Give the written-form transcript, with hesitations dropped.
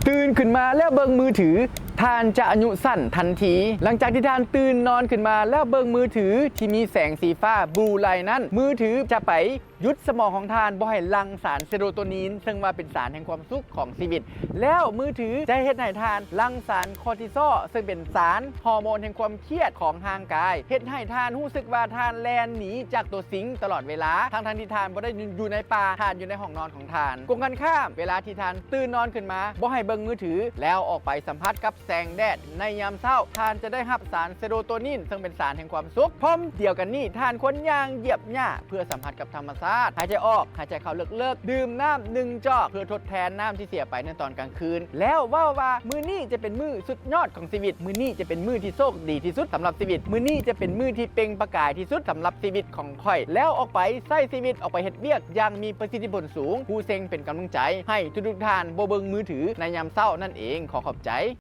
ตื่นขึ้นมาแล้วเบิ่งมือถือท่านจะอายุสั้นทันทีหลังจากที่ท่านตื่นนอนขึ้นมาแล้วเบิ่งมือถือที่มีแสงสีฟ้าบลูไลท์นั้นมือถือจะไปยุดสมองของท่านบ่ให้หลั่งสารเซโรโทนินซึ่งว่าเป็นสารแห่งความสุขของชีวิตแล้วมือถือจะเฮ็ดให้ท่านหลั่งสารคอร์ติซอลซึ่งเป็นสารฮอร์โมนแห่งความเครียดของร่างกายเฮ็ดให้ท่านรู้สึกว่าท่านแล่นหนีจากตัวสิงตลอดเวลาทั้งที่ท่านบ่ได้อยู่ในป่าท่านอยู่ในห้องนอนของท่านกงกันข้ามเวลาที่ท่านตื่นนอนขึ้นมาบ่ให้เบิ่งมือถือแล้วออกไปสัมผัสกับแสงแดดในยามเช้าท่านจะได้รับสารเซโรโทนินซึ่งเป็นสารแห่งความสุขพร้อมเดียวกันนี้ท่านควรย่างเหยียบหญ้าเพื่อสัมผัสกับธรรมชาติหายใจออกหายใจเข้าเลิกๆดื่มน้ำ1 จอกเพื่อทดแทนน้ำที่เสียไปในตอนกลางคืนแล้วว่ามื้อนี้จะเป็นมื้อสุดยอดของชีวิตมื้อนี้จะเป็นมื้อที่โชคดีที่สุดสำหรับชีวิตมื้อนี้จะเป็นมื้อที่เปล่งประกายที่สุดสำหรับชีวิตของข่อยแล้วออกไปใช้ชีวิตออกไปเฮ็ดเวียกอย่างมีประสิทธิผลสูงผู้เซ็งเป็นกำลังใจให้ทุกท่านบ่เบิ่งมือถือในยามเช้านั่นเองขอขอบใจ